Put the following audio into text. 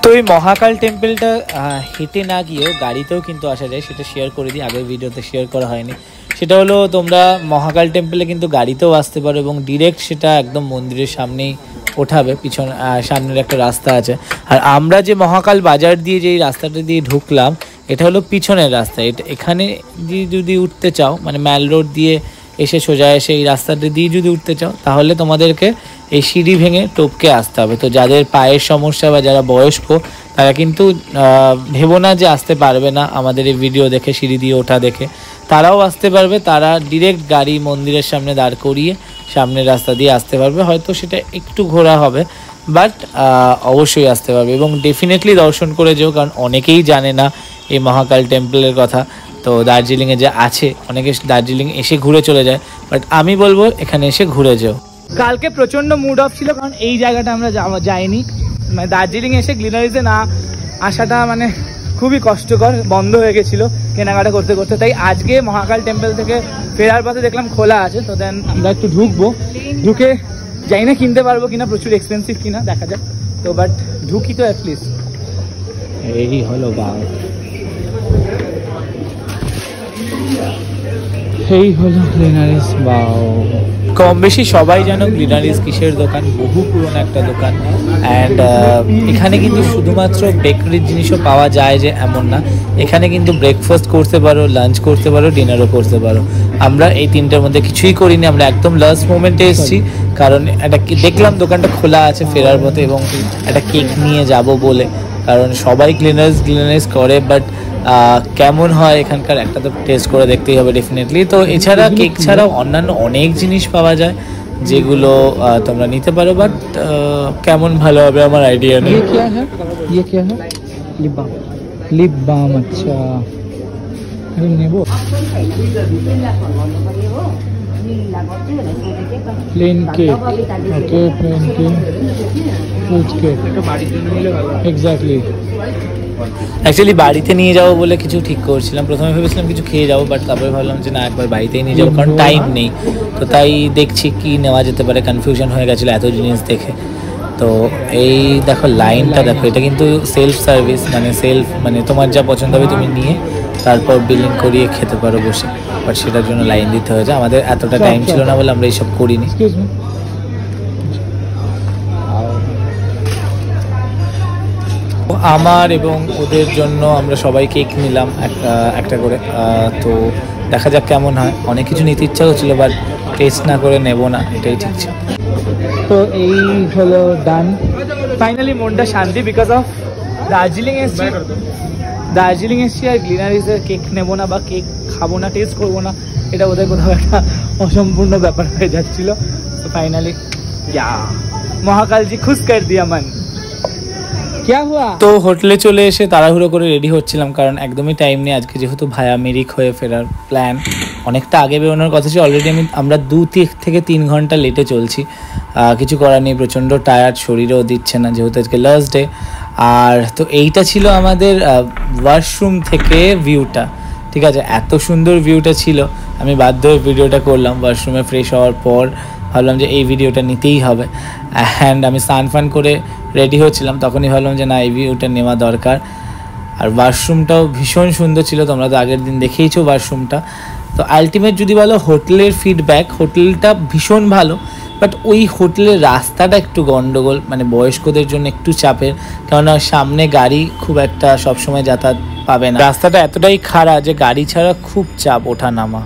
তো এই মহাকাল টেম্পলটা হেঁটে না গিয়েও গাড়িতেও কিন্তু আসা যায়, সেটা শেয়ার করে দিই, আগের ভিডিওতে শেয়ার করা হয়নি। সেটা হলো তোমরা মহাকাল টেম্পলে কিন্তু গাড়িতেও আসতে পারো এবং ডিরেক্ট সেটা একদম মন্দিরের সামনেই ওঠাবে, পিছন সামনের একটা রাস্তা আছে। আর আমরা যে মহাকাল বাজার দিয়ে যেই রাস্তাটা দিয়ে ঢুকলাম এটা হলো পিছনের রাস্তা। এখানে যদি উঠতে চাও, মানে ম্যাল রোড দিয়ে এসে সোজা এসে এই রাস্তাটা দিয়ে যদি উঠতে চাও তাহলে তোমাদেরকে এই সিঁড়ি ভেঙে টপকে আসতে হবে। তো যাদের পায়ের সমস্যা বা যারা বয়স্ক তারা কিন্তু ভেবো না যে আসতে পারবে না, আমাদের এই ভিডিও দেখে সিঁড়ি দিয়ে ওঠা দেখে তারাও আসতে পারবে। তারা ডিরেক্ট গাড়ি মন্দিরের সামনে দাঁড় করিয়ে সামনের রাস্তা দিয়ে আসতে পারবে। হয়তো সেটা একটু ঘোরা হবে বাট অবশ্যই আসতে পারবে এবং ডেফিনেটলি দর্শন করে যেও, কারণ অনেকেই জানে না এই মহাকাল টেম্পলের কথা। তো দার্জিলিংয়ে যে আছে, অনেকে দার্জিলিং এসে ঘুরে চলে যায়, বাট আমি বলবো এখানে এসে ঘুরে যেও। কালকে প্রচণ্ড মুড অফ ছিল কারণ এই জায়গাটা আমরা যাইনি, মানে দার্জিলিং এসে গ্লিনারিজে না আসাটা মানে খুবই কষ্টকর, বন্ধ হয়ে গেছিলো কেনাকাটা করতে করতে। তাই আজকে মহাকাল টেম্পল থেকে ফেরার পথে দেখলাম খোলা আছে, তো দেন আমরা একটু ঢুকবো। ঢুকে যাই না কিনতে পারবো কিনা, প্রচুর এক্সপেন্সিভ কিনা দেখা যাক, তো বাট ঢুকি তো অ্যাটলিস্ট। এই হলো বাঘ, এই হলো গ্লিনারিজ। বাও, কম বেশি সবাই জানো গ্লিনারিজ কিসের দোকান, বহু পুরনো একটা দোকান। অ্যান্ড এখানে কিন্তু শুধুমাত্র বেকারির জিনিসও পাওয়া যায় যে এমন না, এখানে কিন্তু ব্রেকফাস্ট করতে পারো, লাঞ্চ করতে পারো, ডিনারও করতে পারো। আমরা এই তিনটার মধ্যে কিছুই করিনি, আমরা একদম লাস্ট মোমেন্টে এসেছি কারণ একটা দেখলাম দোকানটা খোলা আছে ফেরার পথে এবং একটা কেক নিয়ে যাব বলে, কারণ সবাই গ্লিনারিজ করে বাট কেমন হয় এখানকার একটা তো টেস্ট করে দেখতেই হবে ডেফিনেটলি। তো এছাড়া কেক ছাড়াও অন্যান্য অনেক জিনিস পাওয়া যায় যেগুলো তোমরা নিতে পারো, বাট কেমন ভালো হবে আমার আইডিয়া নেই। লিপ বাম, আচ্ছা নেব। Plain cake, okay plain cake, fruit cake, exactly. Actually বাড়িতে নিয়ে যাবো বলে কিছু ঠিক করছিলাম, প্রথমে ভেবেছিলাম কিছু খেয়ে যাবো বাট তারপরে ভাবলাম যে না, একবার বাড়িতেই নিয়ে যাবো কারণ টাইম নেই। তো তাই দেখছি কি নেওয়া যেতে পারে, কনফিউশন হয়ে গেছিলো এত জিনিস দেখে। তো এই দেখো লাইনটা দেখো, এটা কিন্তু সেলফ সার্ভিস, মানে তোমার যা পছন্দ হবে তুমি নিয়ে তারপর বিলিং করিয়ে খেতে পারো বসে, বাট সেটার জন্য লাইন দিতে হয়েছে। আমাদের এতটা টাইম ছিল না বলে আমরা এইসব করিনি। আমার এবং ওদের জন্য আমরা সবাই কেক নিলাম একটা করে, তো দেখা যাক কেমন হয়। অনেক কিছু নিতে ইচ্ছা হচ্ছিলো বাট টেস্ট না করে নেব না, এটাই ঠিক ছিল। তো এই হলো ডান, ফাইনালি মনটা শান্তি, বিকজ অফ দার্জিলিং এসছি আর গ্লিনারিজের কেক নেবো না বা কেক খাবো না, টেস্ট করবো না, এটা বোধ হয় কোথাও একটা অসম্পূর্ণ ব্যাপার হয়ে যাচ্ছিলো। তো ফাইনালি মহাকালজি খুশ কর দিয়া মন। তো হোটেলে চলে এসে তাড়াহুড়ো করে রেডি হচ্ছিলাম কারণ একদমই টাইম নেই আজকে, যেহেতু ভায়া মিরিক হয়ে ফেরার প্ল্যান। অনেকটা আগে বেরোনোর কথা ছিল, অলরেডি আমরা 2 থেকে 3 ঘন্টা লেটে চলছি। কিছু করার নেই, প্রচণ্ড টায়ার্ড, শরীরেও দিচ্ছে না যেহেতু আজকে লাস্ট ডে। আর তো এইটা ছিল আমাদের ওয়াশরুম থেকে ভিউটা, ঠিক আছে। এত সুন্দর ভিউটা ছিল, আমি বাধ্য হয়ে ভিডিওটা করলাম। ওয়াশরুমে ফ্রেশ হওয়ার পর ভাবলাম যে এই ভিডিওটা নিতেই হবে। অ্যান্ড আমি স্নান করে রেডি হচ্ছিলাম, তখনই ভাবলাম যে না, এই ভিউটা নেওয়া দরকার। আর ওয়াশরুমটাও ভীষণ সুন্দর ছিল, তোমরা তো আগের দিন দেখেইছো ওয়াশরুমটা। তো আলটিমেট যদি বলো হোটেলের ফিডব্যাক, হোটেলটা ভীষণ ভালো, বাট ওই হোটেলের রাস্তাটা একটু গন্ডগোল, মানে বয়স্কদের জন্য একটু চাপের, কেননা সামনে গাড়ি খুব একটা সবসময় যাতায়াত পাবে না। রাস্তাটা এতটাই খারাপ যে গাড়ি ছাড়া খুব চাপ ওঠা নামা।